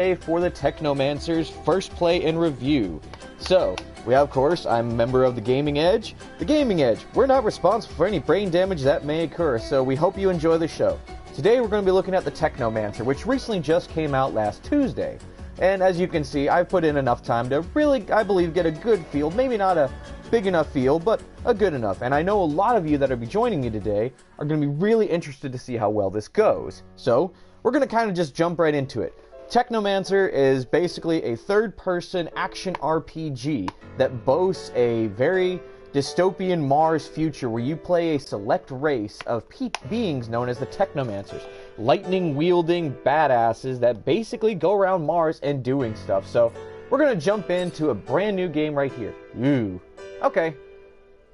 For the Technomancer's first play and review. So, we have, of course, I'm a member of the Gaming Edge. The Gaming Edge, we're not responsible for any brain damage that may occur, so we hope you enjoy the show. Today we're going to be looking at the Technomancer, which recently just came out last Tuesday. And as you can see, I've put in enough time to really, I believe, get a good feel. Maybe not a big enough feel, but a good enough. And I know a lot of you that are joining me today are going to be really interested to see how well this goes. So, we're going to kind of just jump right into it. Technomancer is basically a third-person action RPG that boasts a very dystopian Mars future where you play a select race of beings known as the Technomancers, lightning-wielding badasses that basically go around Mars and doing stuff. So we're going to jump into a brand new game right here. Ooh, okay.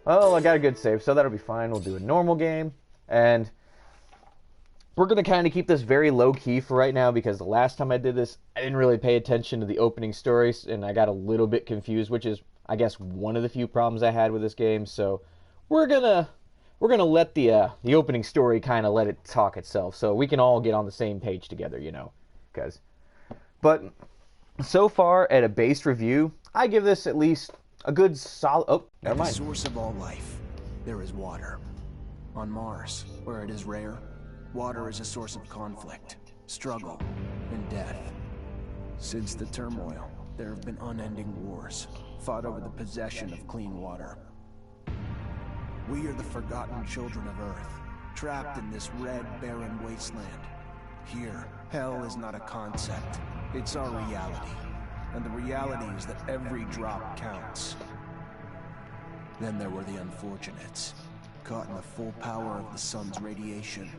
Well, I got a good save, so that'll be fine. We'll do a normal game, and we're going to kind of keep this very low-key for right now because the last time I did this, I didn't really pay attention to the opening stories, and I got a little bit confused, which is, I guess, one of the few problems I had with this game. So we're gonna let the opening story kind of let it talk itself, so we can all get on the same page together, you know. But so far, at a base review, I give this at least a good solid. Oh, never mind. At the source of all life, there is water. On Mars, where it is rare, water is a source of conflict, struggle, and death. Since the turmoil, there have been unending wars, fought over the possession of clean water. We are the forgotten children of Earth, trapped in this red, barren wasteland. Here, hell is not a concept, it's our reality. And the reality is that every drop counts. Then there were the unfortunates, caught in the full power of the sun's radiation,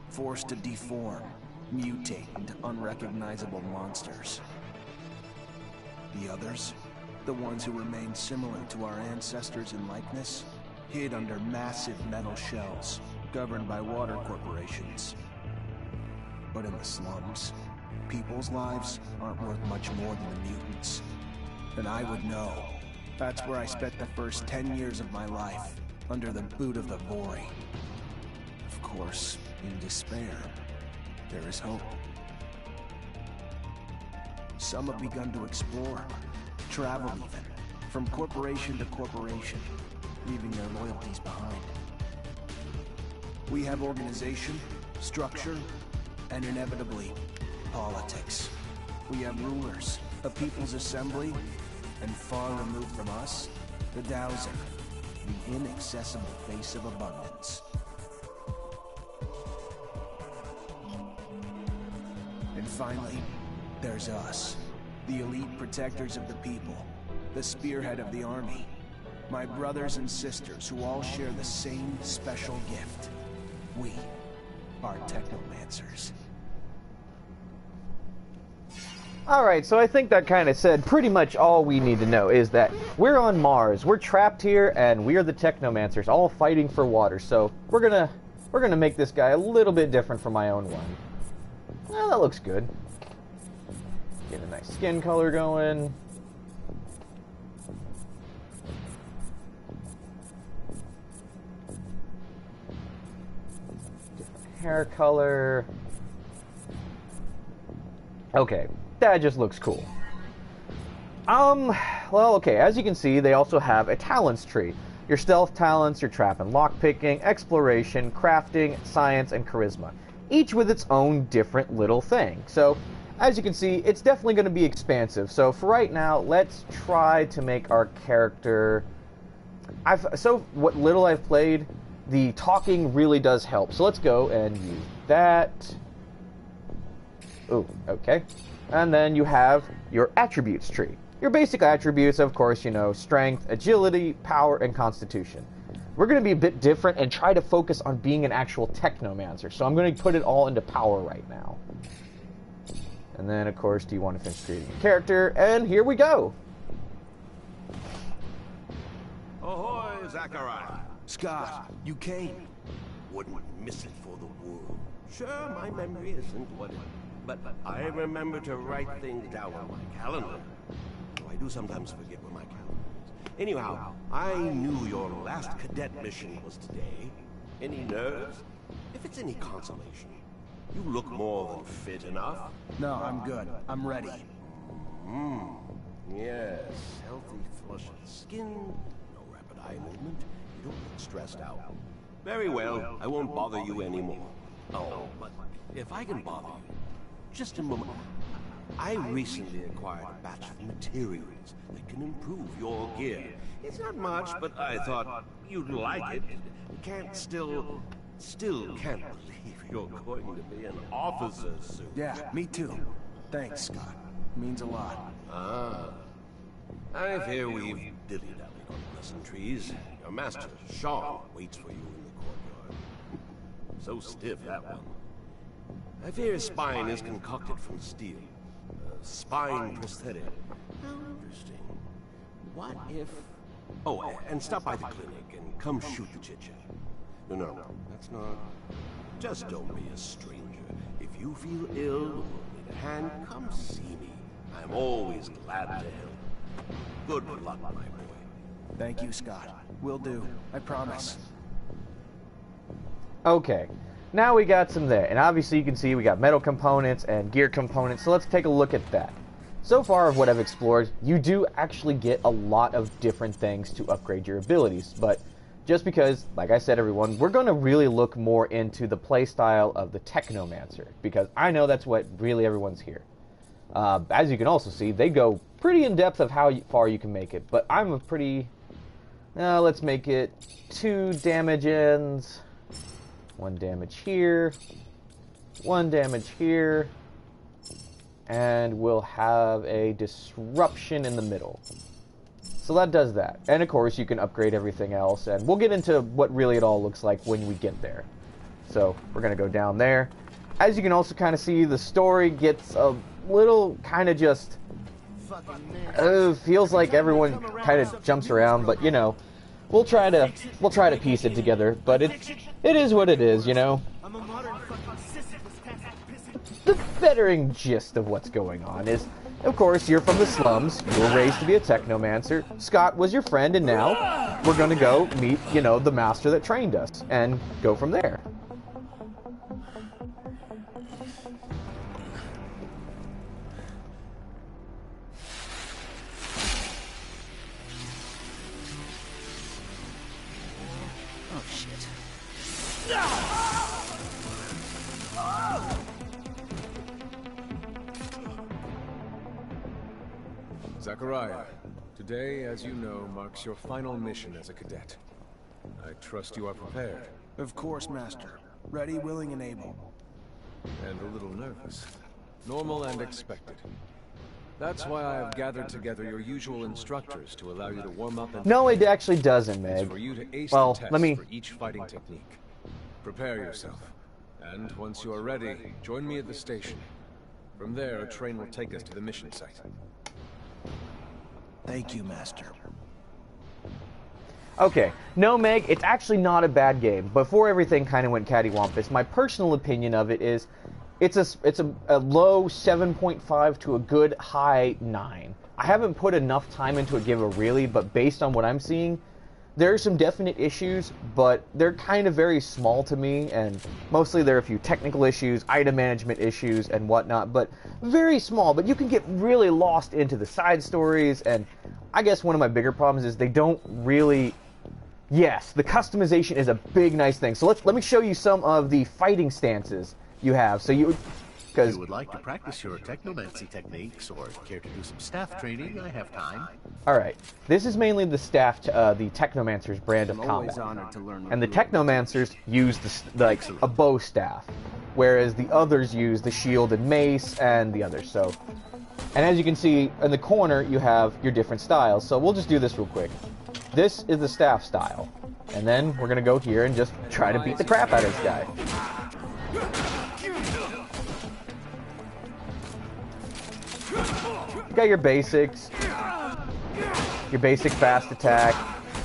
forced to deform, mutate into unrecognizable monsters. The others, the ones who remained similar to our ancestors in likeness, hid under massive metal shells, governed by water corporations. But in the slums, people's lives aren't worth much more than the mutants. And I would know. That's where I spent the first 10 years of my life, under the boot of the Vori. Of course, in despair, there is hope. Some have begun to explore, travel even, from corporation to corporation, leaving their loyalties behind. We have organization, structure, and inevitably, politics. We have rulers, a people's assembly, and far removed from us, the Dowser, the inaccessible face of abundance. And finally, there's us, the elite protectors of the people, the spearhead of the army, my brothers and sisters who all share the same special gift. We are Technomancers. Alright, so I think that kind of said pretty much all we need to know is that we're on Mars, we're trapped here, and we are the Technomancers, all fighting for water. So we're gonna make this guy a little bit different from my own one. Well, that looks good. Get a nice skin color going. Different hair color. Okay, that just looks cool. Well, okay, as you can see, they also have a talents tree. Your stealth talents, your trap and lockpicking, exploration, crafting, science, and charisma. Each with its own different little thing. So, as you can see, it's definitely going to be expansive. So for right now, let's try to make our character... what little I've played, the talking really does help. So let's go and use that. Ooh, okay. And then you have your attributes tree. Your basic attributes, of course, you know, strength, agility, power, and constitution. We're going to be a bit different and try to focus on being an actual Technomancer. So I'm going to put it all into power right now. And then, of course, do you want to finish creating a character? And here we go! Ahoy, Zachariah! Scott, you came. Wouldn't miss it for the world. Sure, my memory isn't what it... But I remember to write things down on my calendar. Though I do sometimes forget where my calendar is. Anyhow, I knew your last cadet mission was today. Any nerves? If it's any consolation, You look more than fit enough. No, I'm good. I'm ready. Yes, healthy, flushed skin, no rapid eye movement. You don't look stressed out. Very well, I won't bother you anymore. Oh, but if I can bother you, just a moment. I recently acquired a batch of materials that can improve your gear. It's not much, but I thought you'd like it. Still can't believe you're going to be an officer soon. Yeah, me too. Thanks, Scott. Means a lot. I fear we've dilly-dallied on pleasantries. Your master, Sean, waits for you in the courtyard. So stiff, that one. I fear his spine is concocted from steel. A spine prosthetic. How interesting. What if... Oh, and stop by the clinic and come shoot the chit-chat. No, that's not... Just don't be a stranger. If you feel ill or need a hand, come see me. I'm always glad to help. Good luck, my boy. Thank you, Scott. Will do. I promise. Okay, now we got some there, and obviously you can see we got metal components and gear components, so let's take a look at that. So far of what I've explored, you do actually get a lot of different things to upgrade your abilities, but just because, like I said everyone, we're going to really look more into the playstyle of the Technomancer, because I know that's what really everyone's here. As you can also see, they go pretty in depth of how far you can make it, but I'm a pretty... let's make it 2 damage ends, 1 damage here, 1 damage here, and we'll have a disruption in the middle. So that does that. And of course you can upgrade everything else, and we'll get into what really it all looks like when we get there. So we're going to go down there. As you can also kind of see, the story gets a little kind of just... feels like everyone kind of jumps around, but you know, we'll try to piece it together. But it is what it is, you know. The bettering gist of what's going on is, of course, you're from the slums. You were raised to be a Technomancer. Scott was your friend, and now we're going to go meet, you know, the master that trained us, and go from there. Oh, shit. Zachariah, today, as you know, marks your final mission as a cadet. I trust you are prepared. Of course, Master. Ready, willing, and able. And a little nervous. Normal and expected. That's why I have gathered together your usual instructors to allow you to warm up and... No, it actually doesn't, Meg. It's for you to ace Well, the test let me... for each fighting technique. Prepare yourself. And once you are ready, join me at the station. From there, a train will take us to the mission site. Thank you, Master. Okay, no, Meg, it's actually not a bad game. Before everything kind of went cattywampus, my personal opinion of it is it's a low 7.5 to a good high 9. I haven't put enough time into it, give a really, but based on what I'm seeing, there are some definite issues, but they're kind of very small to me, and mostly there are a few technical issues, item management issues, and whatnot, but very small. But you can get really lost into the side stories, and I guess one of my bigger problems is they don't really... Yes, the customization is a big, nice thing. So let me show you some of the fighting stances you have. So you... If you would like to practice your technomancy techniques or care to do some staff training, I have time. Alright, this is mainly the staff, the Technomancer's brand of combat. Honored to learn And the Technomancers use like a bow staff, whereas the others use the shield and mace and the others. So, and as you can see in the corner, you have your different styles. So we'll just do this real quick. This is the staff style, and then we're gonna go here and just try to beat the crap out of this guy. You got your basics, your basic fast attack,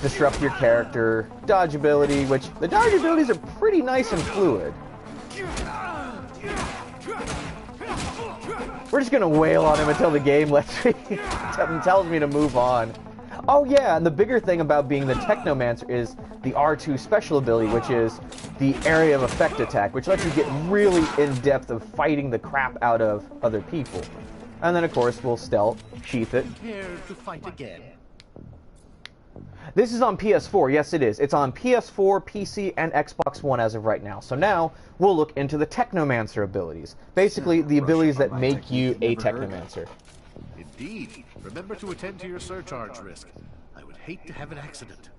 disrupt your character, dodge ability, which the dodge abilities are pretty nice and fluid. We're just gonna wail on him until the game lets me, tells me to move on. Oh yeah, and the bigger thing about being the Technomancer is the R2 special ability, which is the area of effect attack, which lets you get really in-depth of fighting the crap out of other people. And then, of course, we'll stealth, sheath it. Prepare to fight again. This is on PS4, yes it is. It's on PS4, PC, and Xbox One as of right now. So now, we'll look into the Technomancer abilities. Basically, the abilities that make you a Technomancer. Indeed. Remember to attend to your surcharge risk. I would hate to have an accident.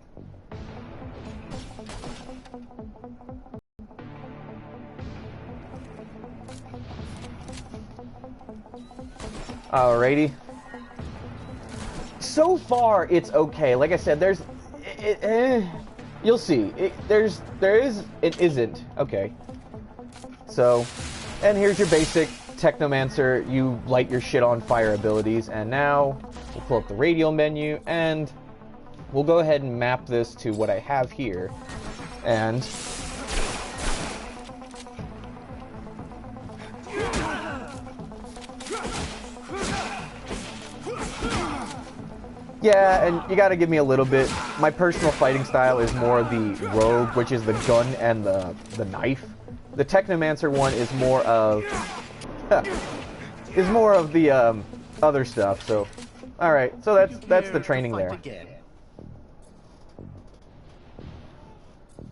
Alrighty. So far, it's okay. Like I said, there's... you'll see. It isn't. Okay. So, and here's your basic Technomancer, you light your shit on fire abilities, and now we'll pull up the radial menu, and we'll go ahead and map this to what I have here, and... Yeah, and you gotta give me a little bit. My personal fighting style is more the rogue, which is the gun and the knife. The Technomancer one is more of... the other stuff, so... Alright, so that's the training there.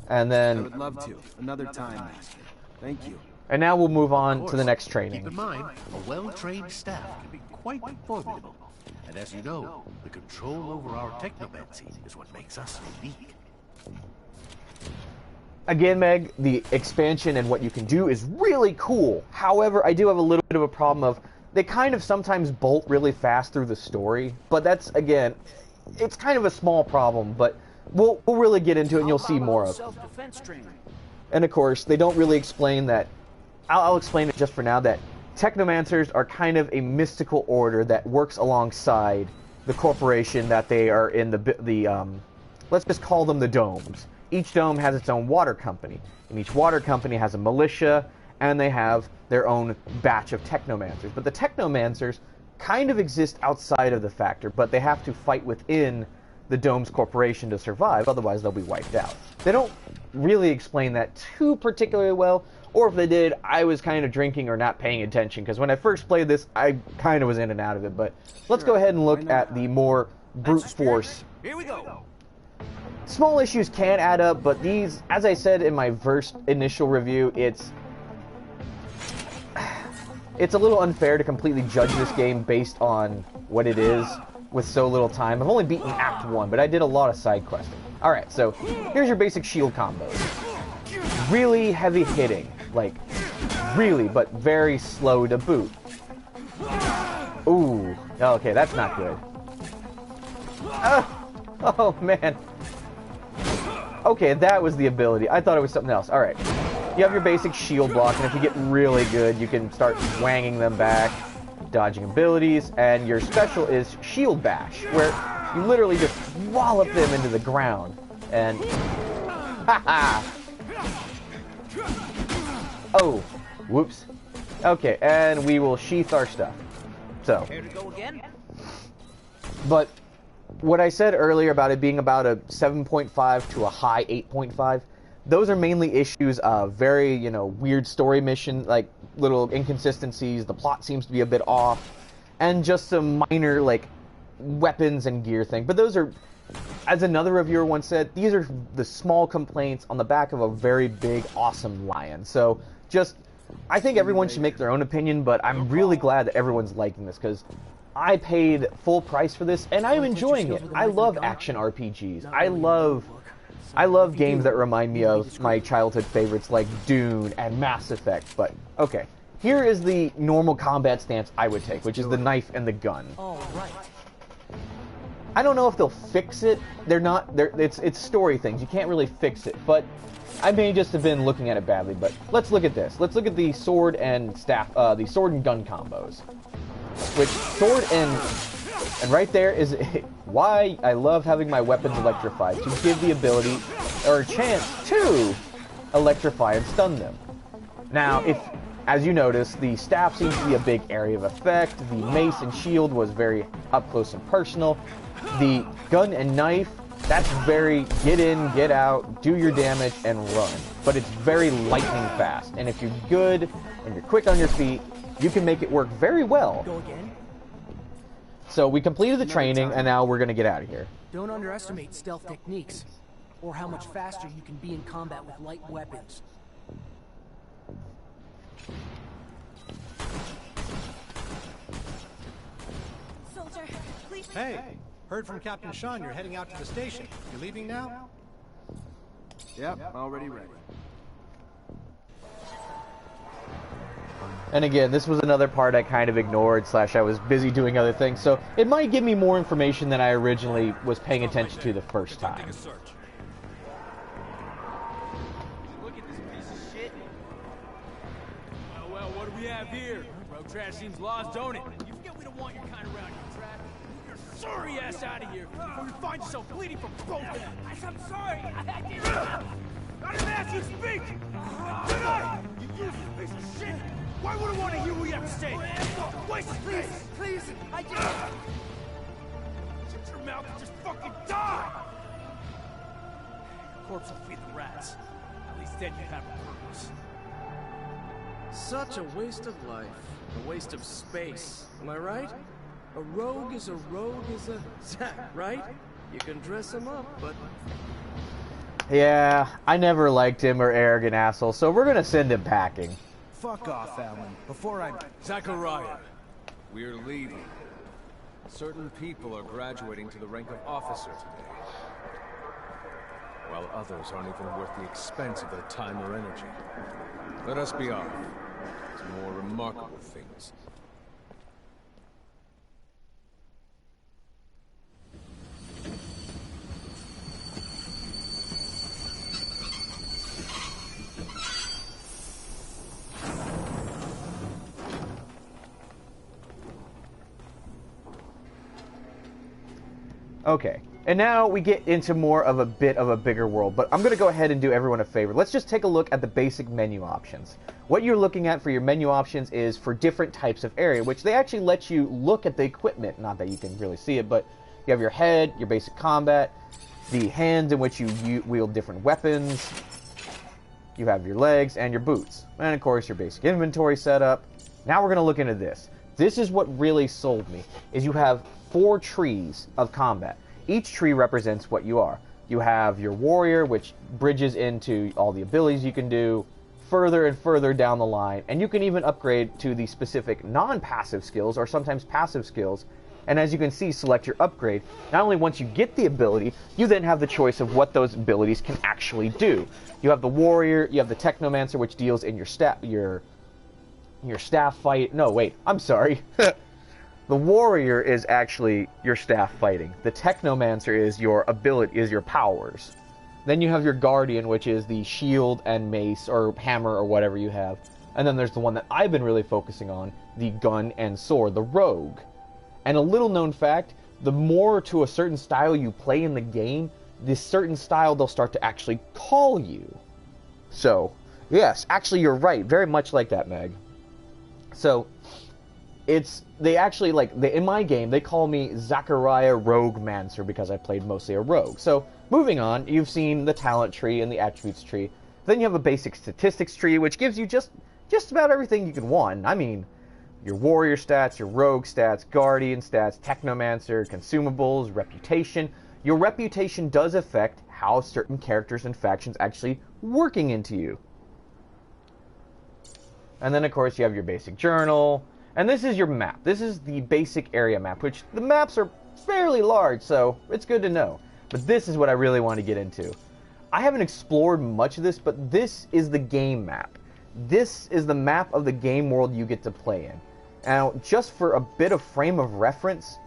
And then... I would love to. Another time, Master. Thank you. And now we'll move on to the next training. Keep in mind, a well-trained staff can be quite formidable. And as you know, the control over our technomancy is what makes us unique. Again, Meg, the expansion and what you can do is really cool. However, I do have a little bit of a problem of they kind of sometimes bolt really fast through the story. But that's, again, it's kind of a small problem, but we'll really get into it and you'll see more of it. And of course, they don't really explain that. I'll explain it just for now, that Technomancers are kind of a mystical order that works alongside the corporation that they are in let's just call them the domes. Each dome has its own water company, and each water company has a militia, and they have their own batch of Technomancers. But the Technomancers kind of exist outside of the factor, but they have to fight within the dome's corporation to survive, otherwise they'll be wiped out. They don't really explain that too particularly well, or if they did, I was kind of drinking or not paying attention, because when I first played this, I kind of was in and out of it. But let's go ahead and look at the more brute force. Here we go. Small issues can add up, but these, as I said in my first initial review, it's a little unfair to completely judge this game based on what it is with so little time. I've only beaten Act 1, but I did a lot of side questing. Alright, so here's your basic shield combos. Really heavy hitting, like really, but very slow to boot. Ooh, okay, that's not good. Oh man. Okay, that was the ability. I thought it was something else. Alright. You have your basic shield block, and if you get really good, you can start swanging them back, dodging abilities, and your special is Shield Bash, where you literally just wallop them into the ground. And... haha! Oh, whoops. Okay, and we will sheath our stuff. So. Care to go again? But what I said earlier about it being about a 7.5 to a high 8.5, those are mainly issues of very, weird story mission, like little inconsistencies, the plot seems to be a bit off, and just some minor, weapons and gear thing. But those are, as another reviewer once said, these are the small complaints on the back of a very big, awesome lion. So, I think everyone should make their own opinion, but I'm really glad that everyone's liking this, because I paid full price for this, and I'm enjoying it. I love action RPGs. I love games that remind me of my childhood favorites like Dune and Mass Effect, but, okay. Here is the normal combat stance I would take, which is the knife and the gun. I don't know if they'll fix it. It's story things. You can't really fix it, but I may just have been looking at it badly. But let's look at this. Let's look at the sword and staff, the sword and gun combos. Which sword and right there is why I love having my weapons electrified, to give the ability or a chance to electrify and stun them. Now, if as you notice, the staff seems to be a big area of effect. The mace and shield was very up close and personal. The gun and knife, that's very get in, get out, do your damage, and run. But it's very lightning fast. And if you're good and you're quick on your feet, you can make it work very well. Go again? So we completed the training, and now we're going to get out of here. Don't underestimate stealth techniques, or how much faster you can be in combat with light weapons. Soldier, please. Hey, heard from Captain Sean you're heading out to the station. You leaving now? Yep, already ready. And again, this was another part I kind of ignored, / I was busy doing other things, so it might give me more information than I originally was paying attention to the first time. Look at this piece of shit. Well, what do we have here? Road trash seems lost, don't it? You forget we don't want your kind around here, trash. Move your sorry ass out of here before you find yourself bleeding from both of them. I'm sorry. I didn't ask you to speak. Did I? You useless piece of shit. Why would I want to hear what you have to say? Waste space. Please, I just... Shut your mouth and just fucking die. Your corpse will feed the rats. At least then you have a purpose. Such a waste of life. A waste of space. Am I right? A rogue is a Zack, right? You can dress him up, but... Yeah, I never liked him or arrogant asshole, so we're gonna send him packing. Fuck off, Alan. Before I... Zachariah, we're leaving. Certain people are graduating to the rank of officer today, while others aren't even worth the expense of their time or energy. Let us be off to more remarkable things. Okay, and now we get into more of a bit of a bigger world, but I'm going to go ahead and do everyone a favor. Let's just take a look at the basic menu options. What you're looking at for your menu options is for different types of area, which they actually let you look at the equipment. Not that you can really see it, but you have your head, your basic combat, the hands in which you wield different weapons, you have your legs, and your boots. And of course, your basic inventory setup. Now we're going to look into this. This is what really sold me, is you have 4 trees of combat. Each tree represents what you are. You have your warrior, which bridges into all the abilities you can do further and further down the line, and you can even upgrade to the specific non-passive skills or sometimes passive skills. And as you can see, select your upgrade. Not only once you get the ability, you then have the choice of what those abilities can actually do. You have the warrior, you have the Technomancer, which deals in your staff fight. No, wait, I'm sorry. The warrior is actually your staff fighting. The Technomancer is your ability, is your powers. Then you have your guardian, which is the shield and mace or hammer or whatever you have. And then there's the one that I've been really focusing on, the gun and sword, the rogue. And a little known fact, the more to a certain style you play in the game, this certain style they'll start to actually call you. So, yes, actually you're right, very much like that, Meg. So, they actually, in my game, they call me Zachariah Roguemancer because I played mostly a rogue. So, moving on, you've seen the talent tree and the attributes tree. Then you have a basic statistics tree, which gives you just about everything you can want. I mean, your warrior stats, your rogue stats, guardian stats, Technomancer, consumables, reputation. Your reputation does affect how certain characters and factions actually working into you. And then, of course, you have your basic journal. And this is your map. This is the basic area map, which the maps are fairly large, so it's good to know. But this is what I really want to get into. I haven't explored much of this, but this is the game map. This is the map of the game world you get to play in. Now, just for a bit of frame of reference,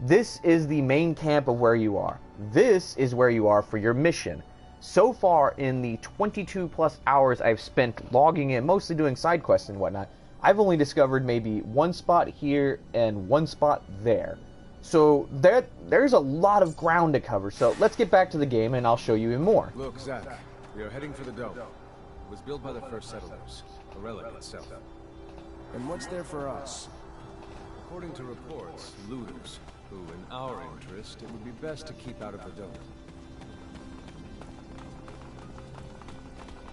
this is the main camp of where you are. This is where you are for your mission. So far, in the 22 plus hours I've spent logging in, mostly doing side quests and whatnot, I've only discovered maybe one spot here and one spot there. So there's a lot of ground to cover. So let's get back to the game and I'll show you more. Look, Zach, we are heading for the dome. It was built by the first settlers. the relic itself. And what's there for us? According to reports, looters, who in our interest, it would be best to keep out of the dome.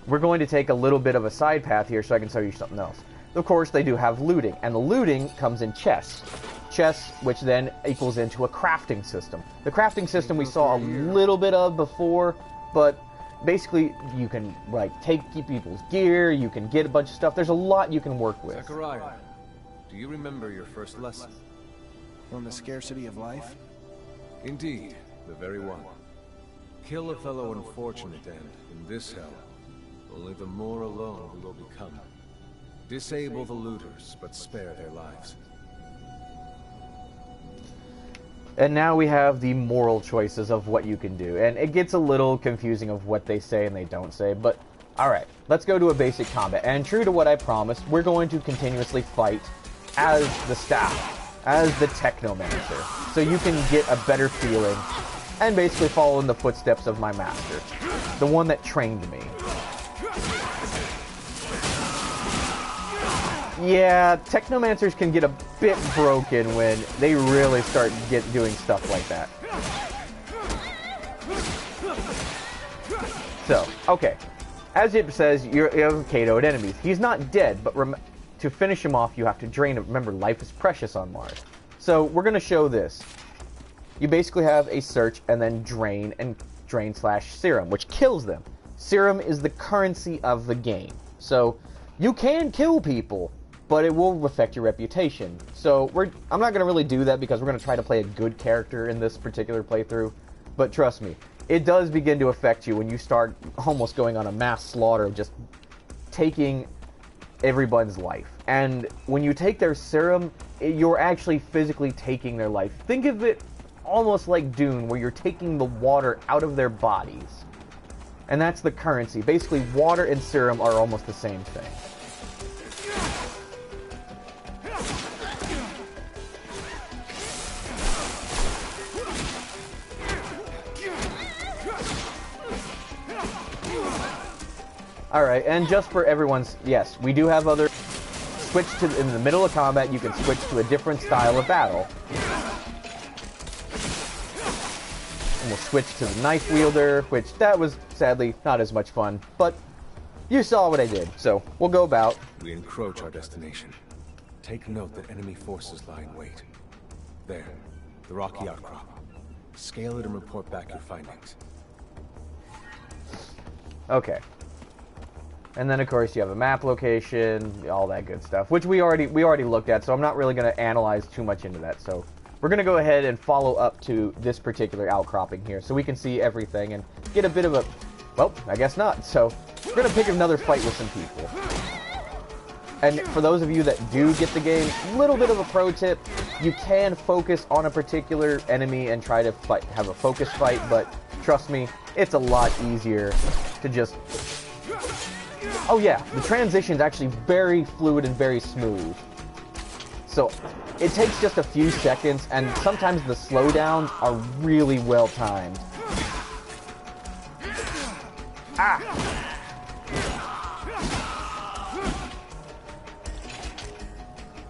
We're going to take a little bit of a side path here so I can tell you something else. Of course, they do have looting, and the looting comes in chests. Chests, which then equals into a crafting system. The crafting system we saw a little bit of before, but basically you can like take people's gear, you can get a bunch of stuff. There's a lot you can work with. Zechariah, do you remember your first lesson? On the scarcity of life? Indeed, the very one. Kill a fellow unfortunate and, in this hell, only the more alone we will become. Disable the looters, but spare their lives. And now we have the moral choices of what you can do. And it gets a little confusing of what they say and they don't say, but alright, let's go to a basic combat. And true to what I promised, we're going to continuously fight as the staff, as the Technomancer, so you can get a better feeling and basically follow in the footsteps of my master, the one that trained me. Yeah, Technomancers can get a bit broken when they really start doing stuff like that. So, okay. As it says, you have KO'd enemies. He's not dead, but to finish him off, you have to drain him. Remember, life is precious on Mars. So, we're going to show this. You basically have a search and then drain and drain/serum, which kills them. Serum is the currency of the game. So, you can kill people, but it will affect your reputation. So I'm not going to really do that because we're going to try to play a good character in this particular playthrough. But trust me, it does begin to affect you when you start almost going on a mass slaughter of just taking everyone's life. And when you take their serum, you're actually physically taking their life. Think of it almost like Dune, where you're taking the water out of their bodies. And that's the currency. Basically, water and serum are almost the same thing. Alright, and just for everyone's, yes, we do have other, in the middle of combat, you can switch to a different style of battle. And we'll switch to the knife wielder, which that was, sadly, not as much fun, but you saw what I did, so we'll go about. We encroach our destination. Take note that enemy forces lie in wait. There, the rocky outcrop. Scale it and report back your findings. Okay. And then, of course, you have a map location, all that good stuff, which we already looked at, so I'm not really going to analyze too much into that. So we're going to go ahead and follow up to this particular outcropping here, so we can see everything and get a bit of a... Well, I guess not. So we're going to pick another fight with some people. And for those of you that do get the game, a little bit of a pro tip, you can focus on a particular enemy and try to have a focus fight, but trust me, it's a lot easier to just... Oh yeah, the transition's actually very fluid and very smooth. So, it takes just a few seconds, and sometimes the slowdowns are really well timed. Ah!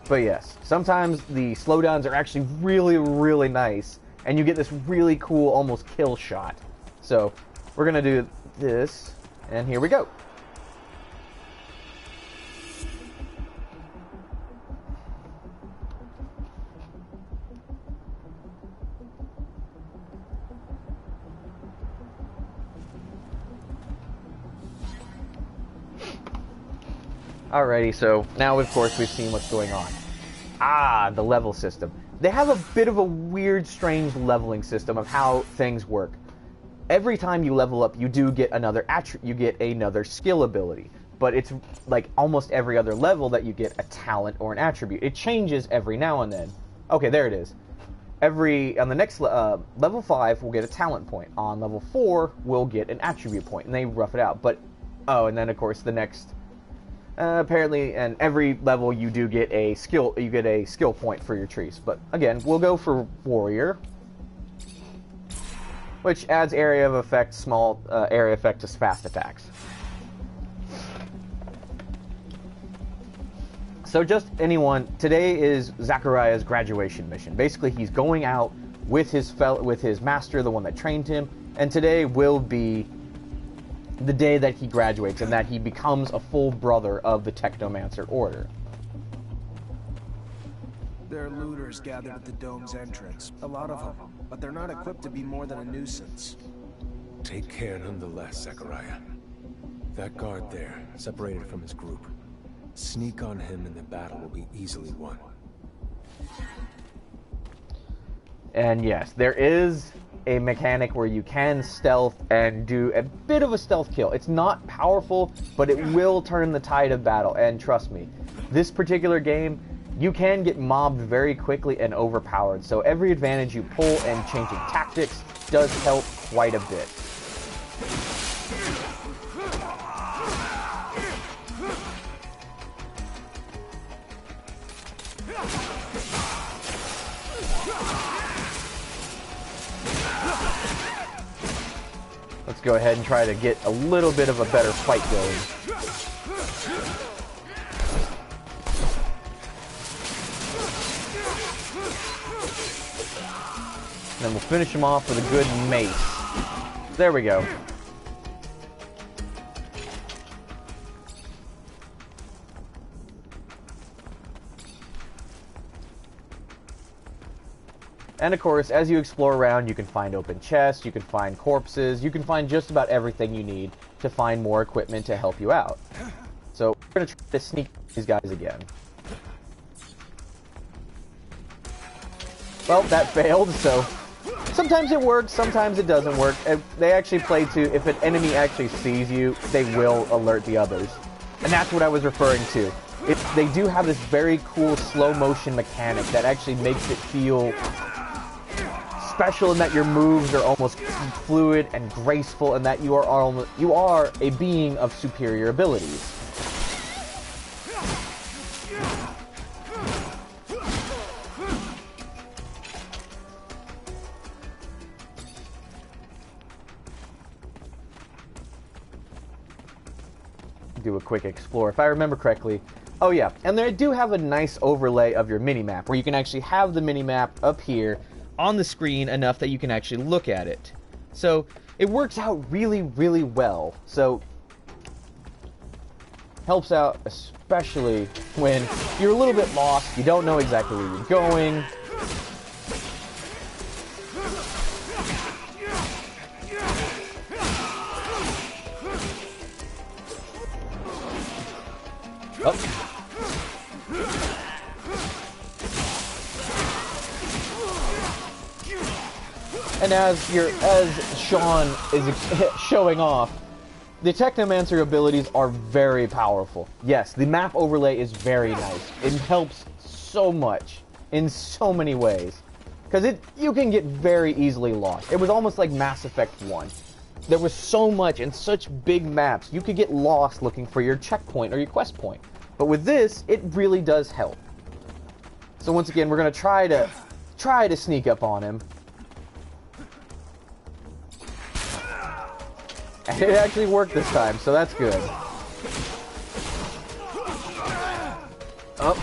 But yes, sometimes the slowdowns are actually really, really nice, and you get this really cool, almost kill shot. So, we're gonna do this, and here we go. Alrighty, so now of course we've seen what's going on. Ah, the level system. They have a bit of a weird, strange leveling system of how things work. Every time you level up, you do get another skill ability. But it's like almost every other level that you get a talent or an attribute. It changes every now and then. Okay, there it is. On the next level 5, we'll get a talent point. On level 4, we'll get an attribute point, and they rough it out. But and then of course the next. Apparently, and every level you do get a skill. You get a skill point for your trees. But again, we'll go for warrior, which adds area of effect, small area effect to fast attacks. So just anyone, today is Zachariah's graduation mission. Basically, he's going out with his master, the one that trained him, and today will be the day that he graduates and that he becomes a full brother of the Technomancer Order. There are looters gathered at the dome's entrance. A lot of them, but they're not equipped to be more than a nuisance. Take care nonetheless, Zachariah. That guard there, separated from his group. Sneak on him and the battle will be easily won. And yes, there is a mechanic where you can stealth and do a bit of a stealth kill. It's not powerful, but it will turn the tide of battle. And trust me, this particular game, you can get mobbed very quickly and overpowered. So every advantage you pull and changing tactics does help quite a bit. Let's go ahead and try to get a little bit of a better fight going. And then we'll finish him off with a good mace. There we go. And of course, as you explore around, you can find open chests, you can find corpses, you can find just about everything you need to find more equipment to help you out. So we're going to try to sneak these guys again. Well, that failed, so sometimes it works, sometimes it doesn't work. They actually play to, if an enemy actually sees you, they will alert the others. And that's what I was referring to. They do have this very cool slow motion mechanic that actually makes it feel special in that your moves are almost fluid and graceful, and that you are a being of superior abilities. Do a quick explore, if I remember correctly. Oh yeah, and they do have a nice overlay of your mini-map, where you can actually have the mini-map up here on the screen enough that you can actually look at it. So it works out really, really well. So helps out especially when you're a little bit lost, you don't know exactly where you're going. Oh. And as Sean is showing off, the Technomancer abilities are very powerful. Yes, the map overlay is very nice. It helps so much in so many ways, because you can get very easily lost. It was almost like Mass Effect 1. There was so much and such big maps, you could get lost looking for your checkpoint or your quest point. But with this, it really does help. So once again, we're going to try to sneak up on him. And it actually worked this time, so that's good. Oh.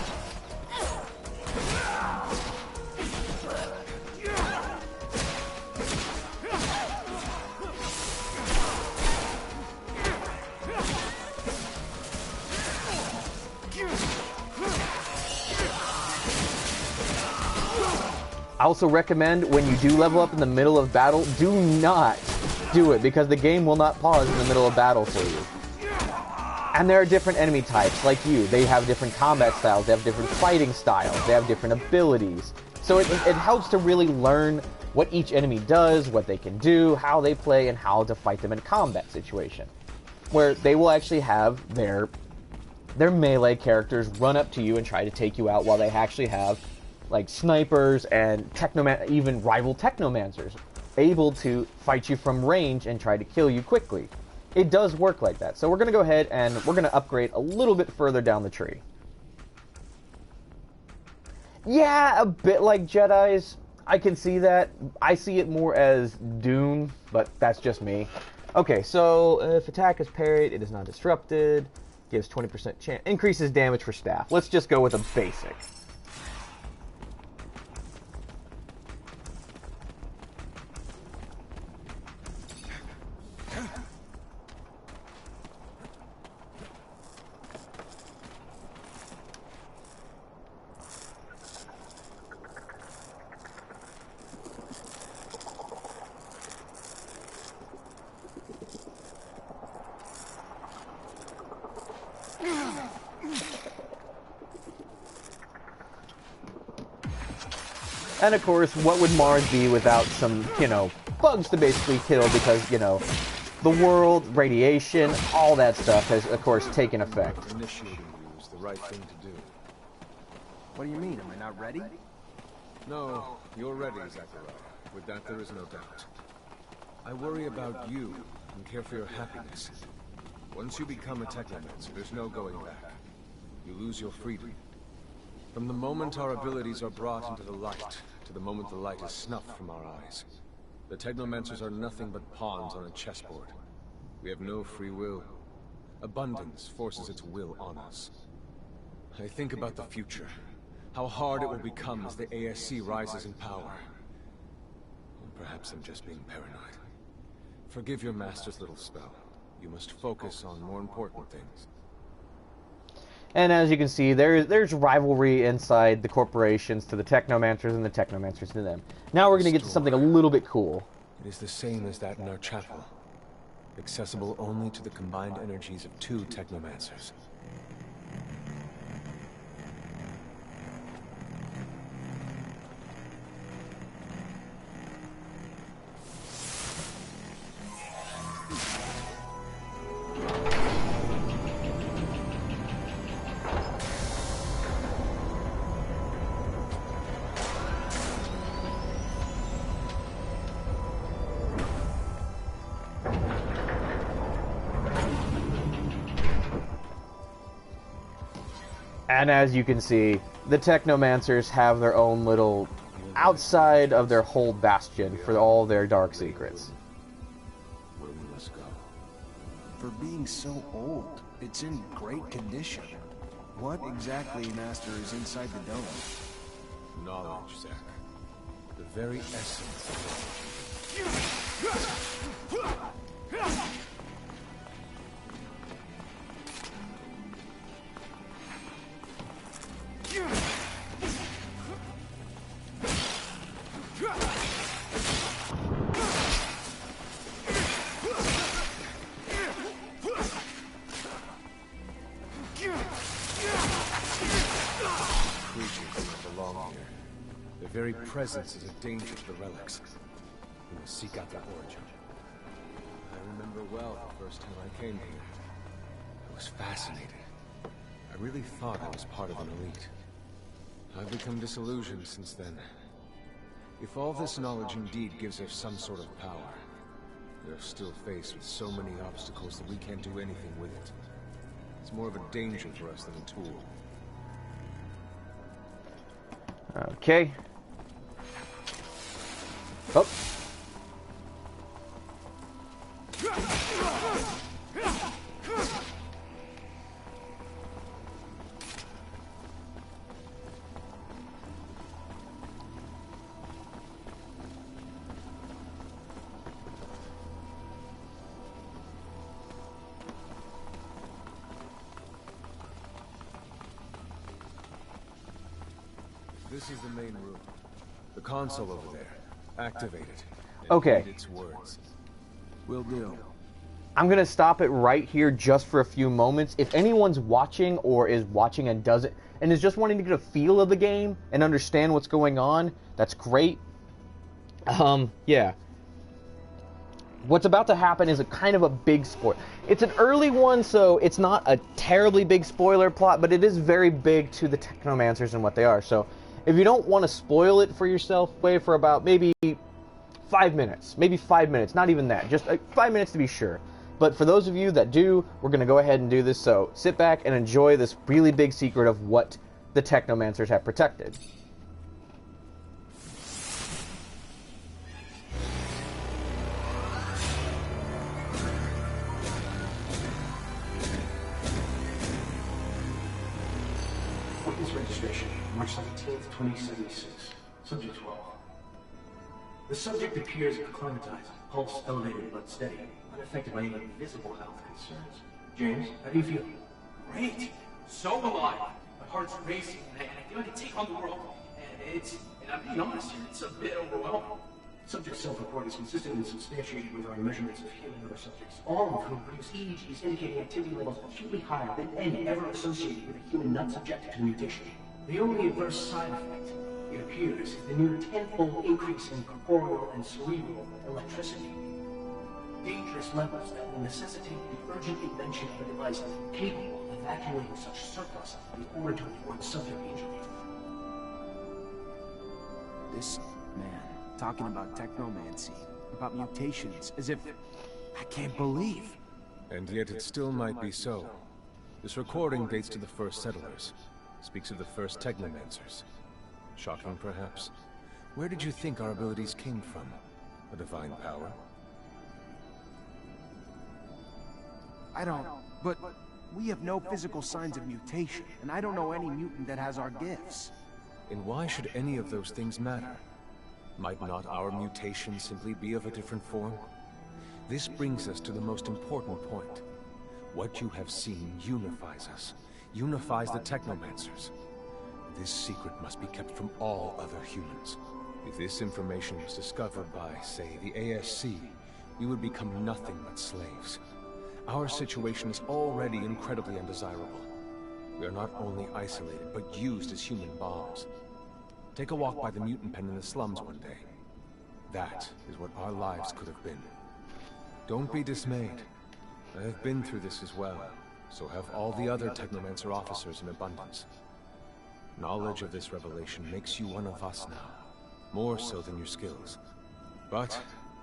I also recommend when you do level up in the middle of battle, do not do it, because the game will not pause in the middle of battle for you. And there are different enemy types, like you. They have different combat styles, they have different fighting styles, they have different abilities. So it helps to really learn what each enemy does, what they can do, how they play, and how to fight them in a combat situation. Where they will actually have their melee characters run up to you and try to take you out, while they actually have like snipers and even rival Technomancers able to fight you from range and try to kill you quickly. It does work like that. So we're going to go ahead and we're going to upgrade a little bit further down the tree. Yeah, a bit like Jedi's. I can see that. I see it more as Dune, but that's just me. Okay, so if attack is parried, it is not disrupted. Gives 20% chance. Increases damage for staff. Let's just go with a basic. And of course, what would Mars be without some, you know, bugs to basically kill because, you know, the world, radiation, all that stuff has, of course, taken effect. Initiating you is the right thing to do. What do you mean? Am I not ready? No, you're ready, Zachariah. With that, there is no doubt. I worry about you and care for your happiness. Once you become a Technomancer, there's no going back. You lose your freedom. From the moment our abilities are brought into the light, to the moment the light is snuffed from our eyes, the Technomancers are nothing but pawns on a chessboard. We have no free will. Abundance forces its will on us. I think about the future, how hard it will become as the ASC rises in power. Or perhaps I'm just being paranoid. Forgive your master's little spell. You must focus on more important things. And as you can see, there's rivalry inside the corporations to the Technomancers and the Technomancers to them. Now we're going to get to something a little bit cool. It is the same as that in our chapel. Accessible only to the combined energies of 2 Technomancers. And as you can see, the Technomancers have their own little outside of their whole bastion for all their dark secrets. Where we must go. For being so old, it's in great condition. What exactly, Master, is inside the dome? Knowledge, Zach. The very essence of knowledge. Their very presence is a danger to the relics. We must seek out their origin. I remember well the first time I came here. I was fascinated. I really thought I was part of an elite. I've become disillusioned since then. If all this knowledge indeed gives us some sort of power, we are still faced with so many obstacles that we can't do anything with it. It's more of a danger for us than a tool. Okay. Oh. This is the main room. The console over there. Activate it. Okay. Read its words. Will do. I'm going to stop it right here just for a few moments. If anyone's watching or is watching and does it and is just wanting to get a feel of the game and understand what's going on, that's great. Yeah. What's about to happen is a kind of a big spoiler. It's an early one, so it's not a terribly big spoiler plot, but it is very big to the Technomancers and what they are. So if you don't want to spoil it for yourself, wait for about maybe 5 minutes. Maybe 5 minutes, not even that. Just 5 minutes to be sure. But for those of you that do, we're going to go ahead and do this. So sit back and enjoy this really big secret of what the Technomancers have protected. March 17th, 2076. Subject 12. The subject appears acclimatized, pulse elevated but steady, unaffected by any visible health concerns. James, how do you feel? Great. So alive. My heart's racing, and I feel I can take on the world. And I'm being honest here, it's a bit overwhelming. Subject self-report is consistent and substantiated with our measurements of human liver subjects, all of whom produce EEGs indicating activity levels acutely higher than any ever associated with a human not subjected to the mutation. The only adverse side effect, it appears, is the near tenfold increase in corporeal and cerebral electricity. Dangerous levels that will necessitate the urgent invention of a device capable of evacuating such surplus in order to avoid subject injury. This man, talking about technomancy, about mutations, as if... I can't believe. And yet it still might be so. This recording dates to the first settlers. Speaks of the first Technomancers. Shocking, perhaps? Where did you think our abilities came from? A divine power? I don't... But we have no physical signs of mutation, and I don't know any mutant that has our gifts. And why should any of those things matter? Might not our mutation simply be of a different form? This brings us to the most important point. What you have seen unifies us, unifies the Technomancers. This secret must be kept from all other humans. If this information was discovered by, say, the ASC, we would become nothing but slaves. Our situation is already incredibly undesirable. We are not only isolated, but used as human bombs. Take a walk by the mutant pen in the slums one day. That is what our lives could have been. Don't be dismayed. I have been through this as well, so have all the other Technomancer officers in abundance. Knowledge of this revelation makes you one of us now, more so than your skills. But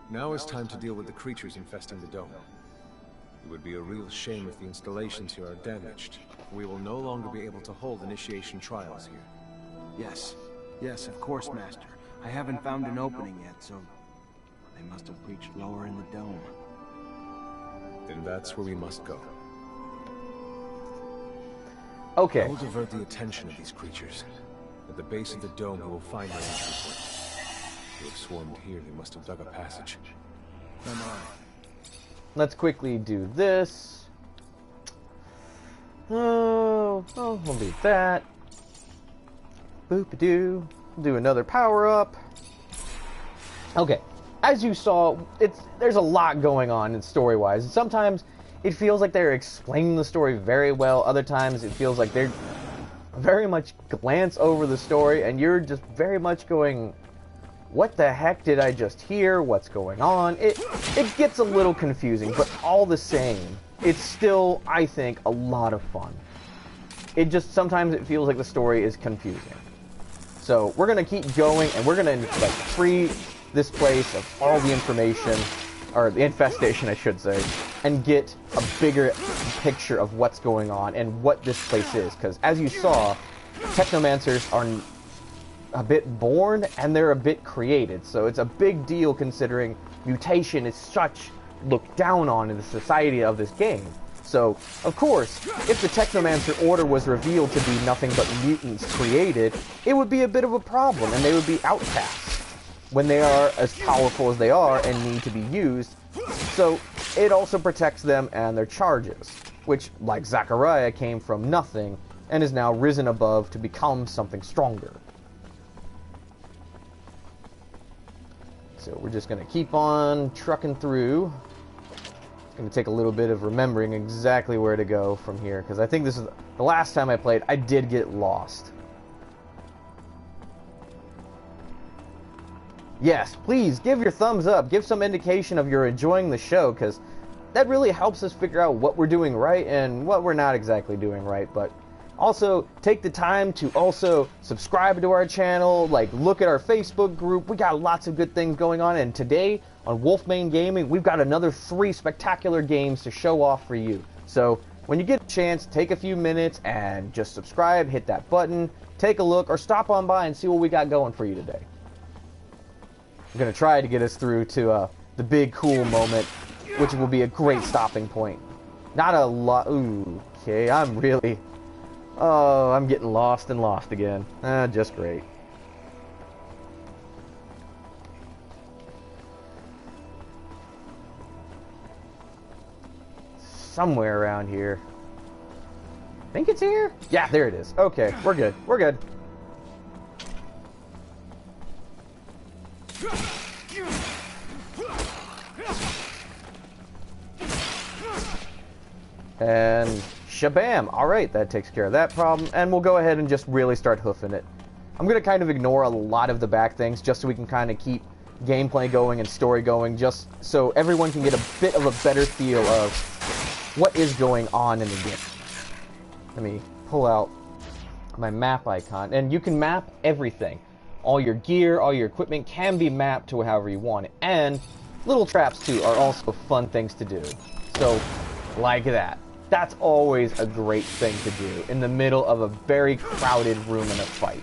now is time to deal with the creatures infesting the dome. It would be a real shame if the installations here are damaged. We will no longer be able to hold initiation trials here. Yes, of course, Master. I haven't found an opening yet, so... they must have breached lower in the dome. Then that's where we must go. Okay. I will divert the attention of these creatures. At the base of the dome, we will find their entry point. They have swarmed here, they must have dug a passage. Come on. Let's quickly do this. Oh, we'll do that. Boop-a-doo. Do another power-up. Okay. As you saw, there's a lot going on in story-wise. Sometimes it feels like they're explaining the story very well. Other times it feels like they're very much glance over the story, and you're just very much going, what the heck did I just hear? What's going on? It gets a little confusing, but all the same, it's still, I think, a lot of fun. Sometimes it feels like the story is confusing. So we're gonna keep going, and we're gonna free this place of all the information, or the infestation, I should say, and get a bigger picture of what's going on and what this place is. Because as you saw, Technomancers are a bit born and they're a bit created, so it's a big deal considering mutation is such looked down on in the society of this game. So, of course, if the Technomancer Order was revealed to be nothing but mutants created, it would be a bit of a problem, and they would be outcasts when they are as powerful as they are and need to be used. So, it also protects them and their charges, which, like Zachariah, came from nothing and is now risen above to become something stronger. So we're just going to keep on trucking through. It's going to take a little bit of remembering exactly where to go from here, because I think this is the last time I played, I did get lost. Yes, please give your thumbs up, give some indication of you're enjoying the show, because that really helps us figure out what we're doing right and what we're not exactly doing right. But also, take the time to also subscribe to our channel, look at our Facebook group. We got lots of good things going on, and today on Wolfmane Gaming, we've got another 3 spectacular games to show off for you. So, when you get a chance, take a few minutes and just subscribe, hit that button, take a look, or stop on by and see what we got going for you today. I'm going to try to get us through to the big cool moment, which will be a great stopping point. Not a lot. Ooh, okay, I'm Oh, I'm getting lost and lost again. Just great. Somewhere around here. Think it's here? Yeah, there it is. Okay, we're good. We're good. And shabam! Alright, that takes care of that problem. And we'll go ahead and just really start hoofing it. I'm going to kind of ignore a lot of the back things just so we can kind of keep gameplay going and story going, just so everyone can get a bit of a better feel of what is going on in the game. Let me pull out my map icon, and you can map everything. All your gear, all your equipment can be mapped to however you want it. And little traps, too, are also fun things to do. So, like that. That's always a great thing to do in the middle of a very crowded room in a fight.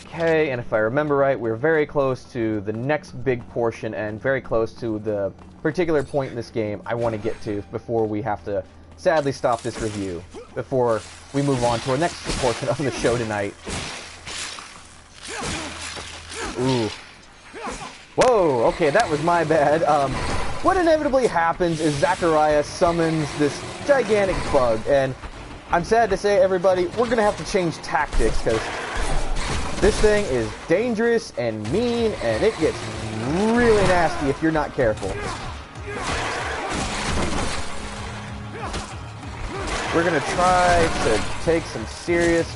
Okay, and if I remember right, we're very close to the next big portion and very close to the particular point in this game I want to get to before we have to sadly stop this review, before we move on to our next portion of the show tonight. Ooh. Whoa, okay, that was my bad. What inevitably happens is Zachariah summons this gigantic bug, and I'm sad to say, everybody, we're going to have to change tactics, because this thing is dangerous and mean, and it gets really nasty if you're not careful. We're going to try to take some serious...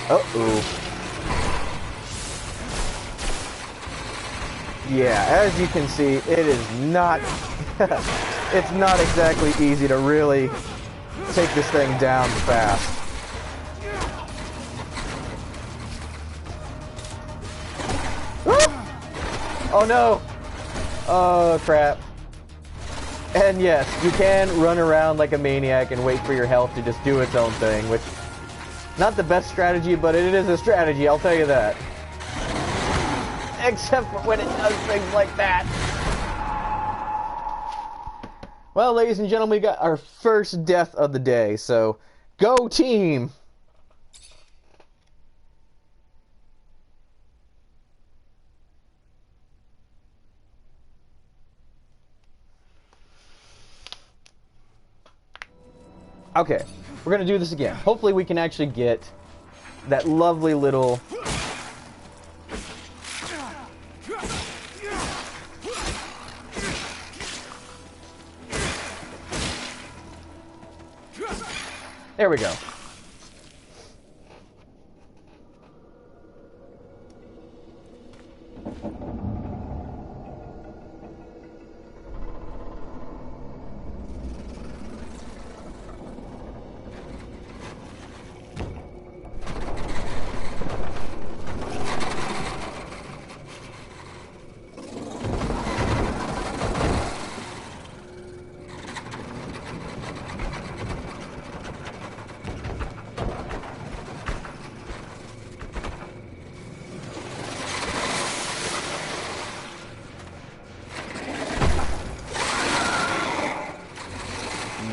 Uh-oh. Yeah, as you can see, it is not... it's not exactly easy to really take this thing down fast. Oh no! Oh crap. And yes, you can run around like a maniac and wait for your health to just do its own thing, which... not the best strategy, but it is a strategy, I'll tell you that. Except for when it does things like that. Well, ladies and gentlemen, we got our first death of the day, so go team! Okay, we're gonna do this again. Hopefully we can actually get that lovely little... There we go.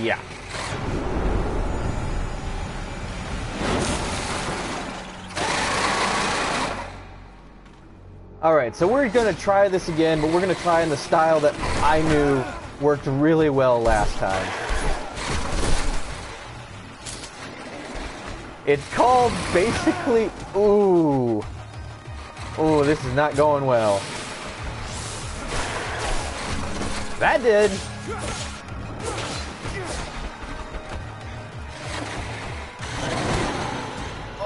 Yeah. Alright, so we're going to try this again, but we're going to try in the style that I knew worked really well last time. It's called basically... Ooh. Ooh, this is not going well. That did.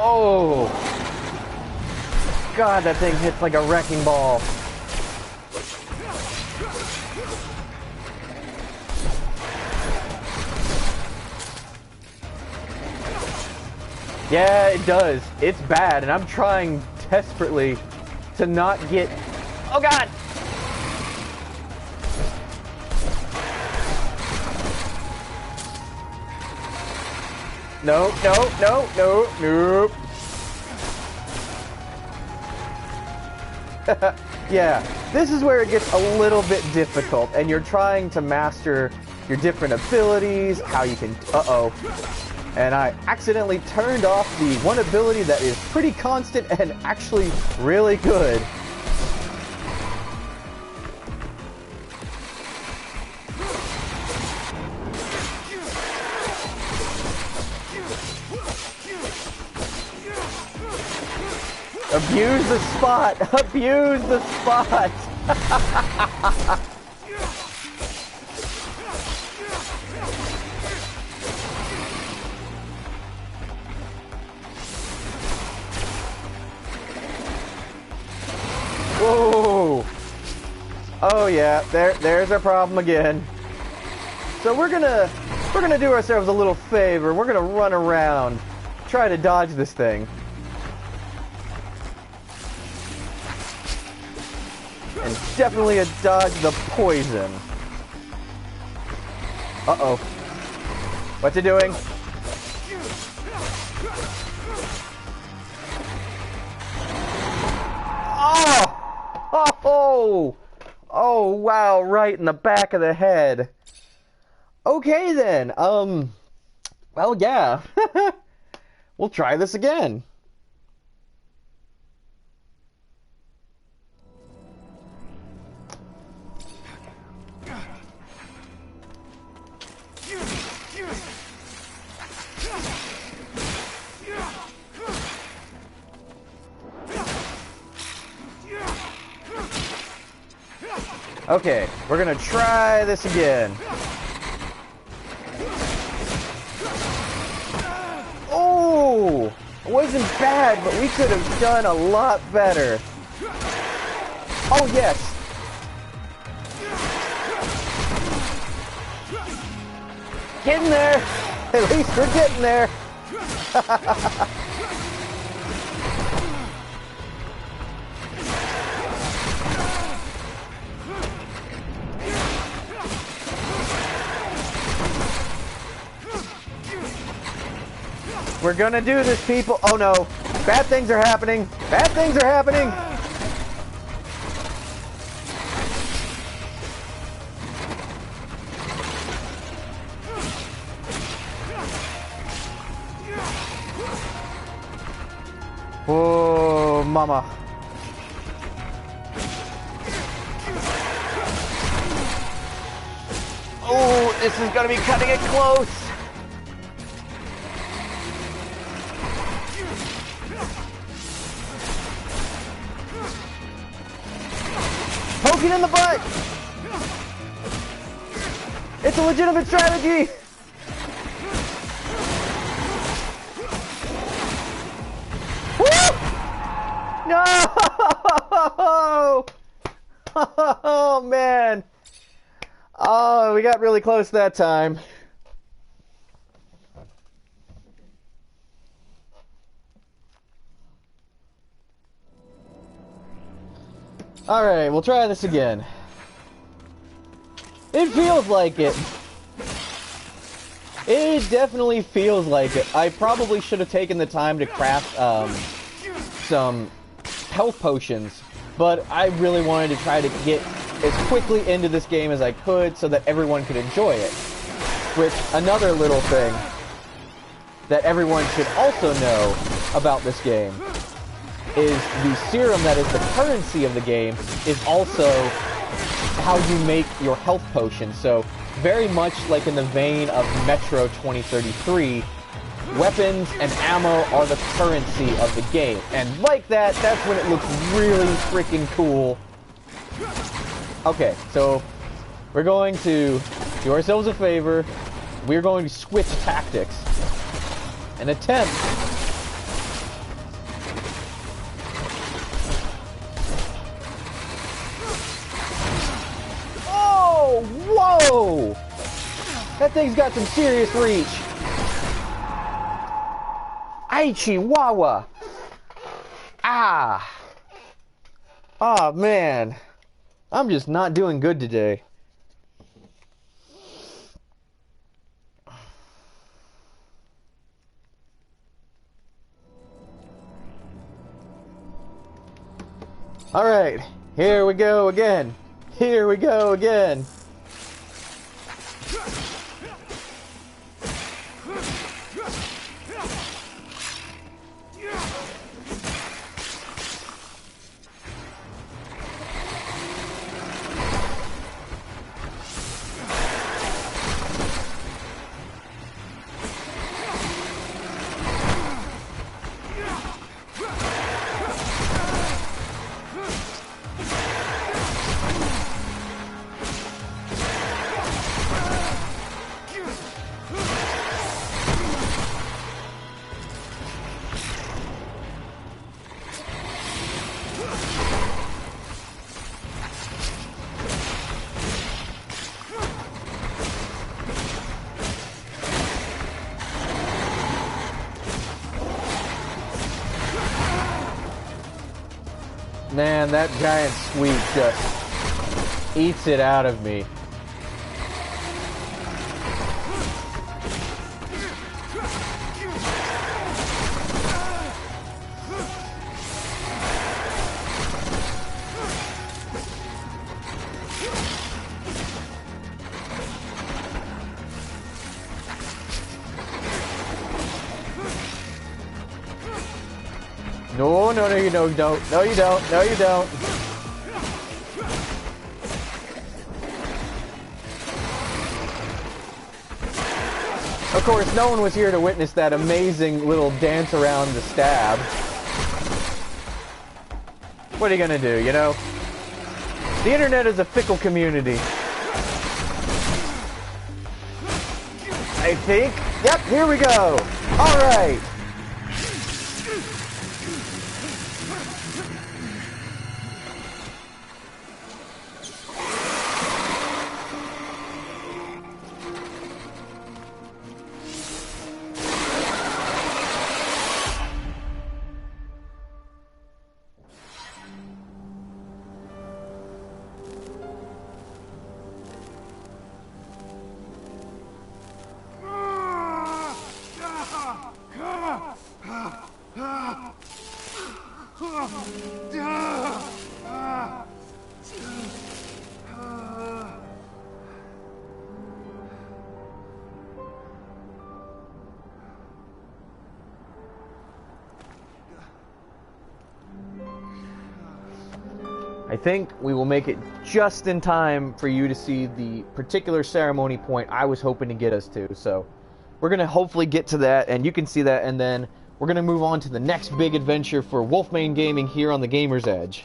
Oh! God, that thing hits like a wrecking ball. Yeah, it does. It's bad, and I'm trying desperately to not get... Oh, God! No, no, no, no, nope. Yeah, this is where it gets a little bit difficult, and you're trying to master your different abilities, how you can... Uh-oh. And I accidentally turned off the one ability that is pretty constant and actually really good. Abuse the spot! Abuse the spot! Whoa! Oh yeah, there's our problem again. So we're gonna do ourselves a little favor. We're gonna run around, try to dodge this thing. And definitely dodge the poison. Uh-oh. What's it doing? Oh! Oh! Oh, wow, right in the back of the head. Okay then, well, yeah. We'll try this again. Okay, we're gonna try this again. Oh! It wasn't bad, but we could have done a lot better. Oh, yes! Getting there! At least we're getting there! We're gonna do this, people. Oh no. Bad things are happening. Bad things are happening. Oh, mama. Oh, this is gonna be cutting it close. Poking in the butt! It's a legitimate strategy! Woo! No! Oh, man. Oh, we got really close that time. Alright, we'll try this again. It feels like it. It definitely feels like it. I probably should have taken the time to craft some health potions, but I really wanted to try to get as quickly into this game as I could so that everyone could enjoy it. Which, another little thing that everyone should also know about this game is the serum that is the currency of the game is also how you make your health potion. So very much like in the vein of Metro 2033, weapons and ammo are the currency of the game. And like that, that's when it looks really freaking cool. Okay, so we're going to do ourselves a favor. We're going to switch tactics and attempt whoa! That thing's got some serious reach. Ay, Chihuahua. Ah. Oh, man. I'm just not doing good today. Alright, here we go again. Here we go again. Man, that giant squeak just eats it out of me. No, you don't. No, you don't. No, you don't. Of course, no one was here to witness that amazing little dance around the stab. What are you gonna do, you know? The internet is a fickle community. I think. Yep, here we go. All right. I think we will make it just in time for you to see the particular ceremony point I was hoping to get us to. So we're going to hopefully get to that, and you can see that, and then we're going to move on to the next big adventure for Wolfmane Gaming here on the Gamer's Edge.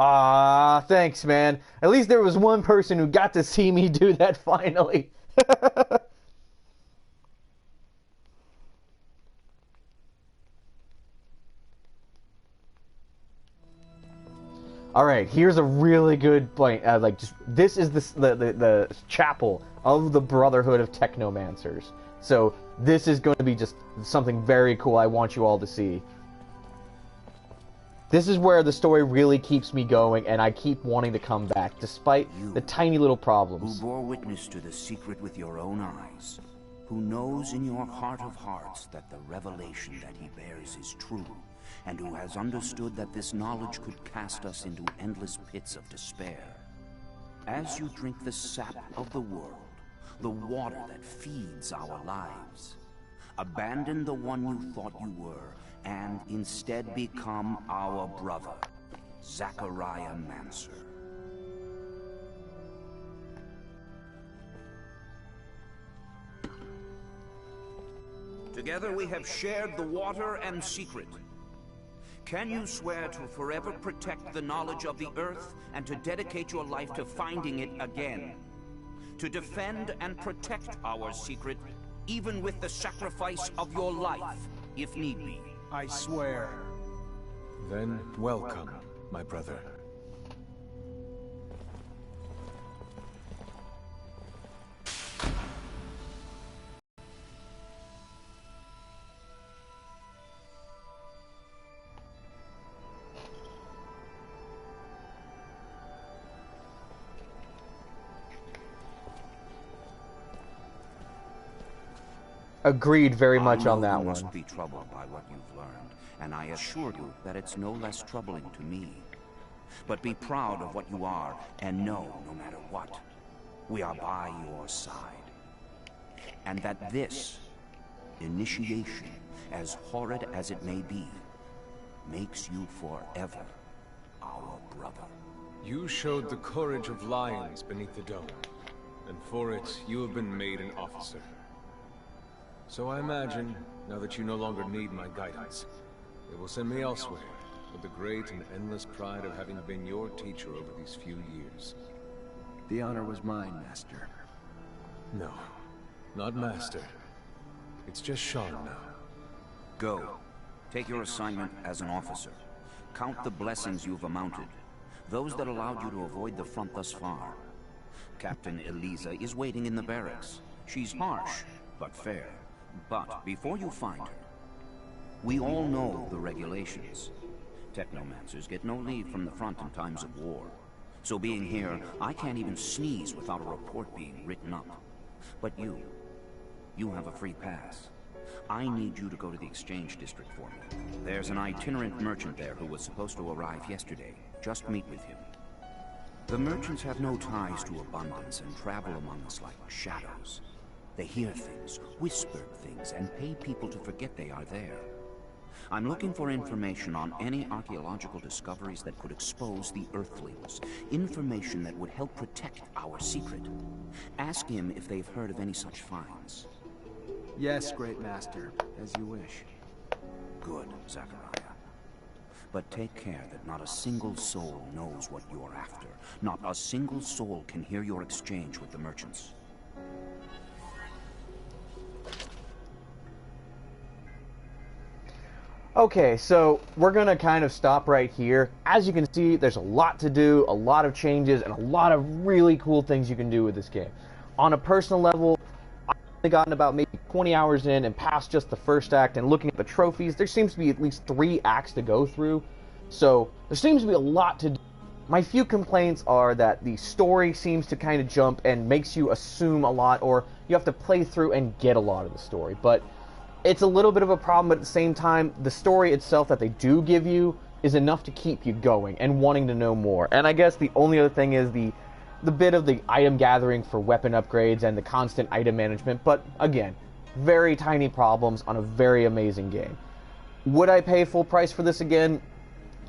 Ah, thanks, man. At least there was one person who got to see me do that finally. All right, here's a really good point. This is the chapel of the Brotherhood of Technomancers. So this is going to be just something very cool. I want you all to see. This is where the story really keeps me going, and I keep wanting to come back, despite the tiny little problems. Who bore witness to the secret with your own eyes, who knows in your heart of hearts that the revelation that he bears is true, and who has understood that this knowledge could cast us into endless pits of despair. As you drink the sap of the world, the water that feeds our lives, abandon the one you thought you were, and instead become our brother, Zachariah Mancer. Together we have shared the water and secret. Can you swear to forever protect the knowledge of the earth and to dedicate your life to finding it again? To defend and protect our secret, even with the sacrifice of your life, if need be? I swear. Then, welcome, my brother. Agreed very much on that one. You must be troubled by what you've learned, and I assure you that it's no less troubling to me. But be proud of what you are, and know, no matter what, we are by your side. And that this initiation, as horrid as it may be, makes you forever our brother. You showed the courage of lions beneath the dome, and for it, you have been made an officer. So I imagine, now that you no longer need my guidance, it will send me elsewhere, with the great and endless pride of having been your teacher over these few years. The honor was mine, Master. No, not Master. It's just Sean now. Go. Take your assignment as an officer. Count the blessings you've amounted. Those that allowed you to avoid the front thus far. Captain Eliza is waiting in the barracks. She's harsh, but fair. But before you find her, we all know the regulations. Technomancers get no leave from the front in times of war. So being here, I can't even sneeze without a report being written up. But you have a free pass. I need you to go to the exchange district for me. There's an itinerant merchant there who was supposed to arrive yesterday. Just meet with him. The merchants have no ties to abundance and travel among us like shadows. They hear things, whisper things, and pay people to forget they are there. I'm looking for information on any archaeological discoveries that could expose the Earthlings. Information that would help protect our secret. Ask him if they've heard of any such finds. Yes, Great Master, as you wish. Good, Zachariah. But take care that not a single soul knows what you're after. Not a single soul can hear your exchange with the merchants. Okay, so we're going to kind of stop right here. As you can see, there's a lot to do, a lot of changes, and a lot of really cool things you can do with this game. On a personal level, I've only gotten about maybe 20 hours in and past just the first act, and looking at the trophies, there seems to be at least 3 acts to go through. So there seems to be a lot to do. My few complaints are that the story seems to kind of jump and makes you assume a lot, or you have to play through and get a lot of the story. But it's a little bit of a problem, but at the same time, the story itself that they do give you is enough to keep you going and wanting to know more. And I guess the only other thing is the bit of the item gathering for weapon upgrades and the constant item management. But again, very tiny problems on a very amazing game. Would I pay full price for this again?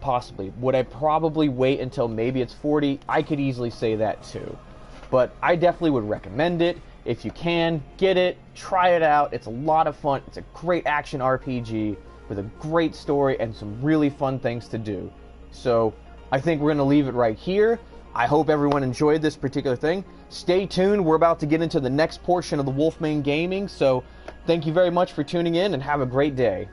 Possibly. Would I probably wait until maybe it's $40? I could easily say that too. But I definitely would recommend it. If you can, get it, try it out. It's a lot of fun. It's a great action RPG with a great story and some really fun things to do. So I think we're going to leave it right here. I hope everyone enjoyed this particular thing. Stay tuned. We're about to get into the next portion of the Wolfman Gaming. So thank you very much for tuning in and have a great day.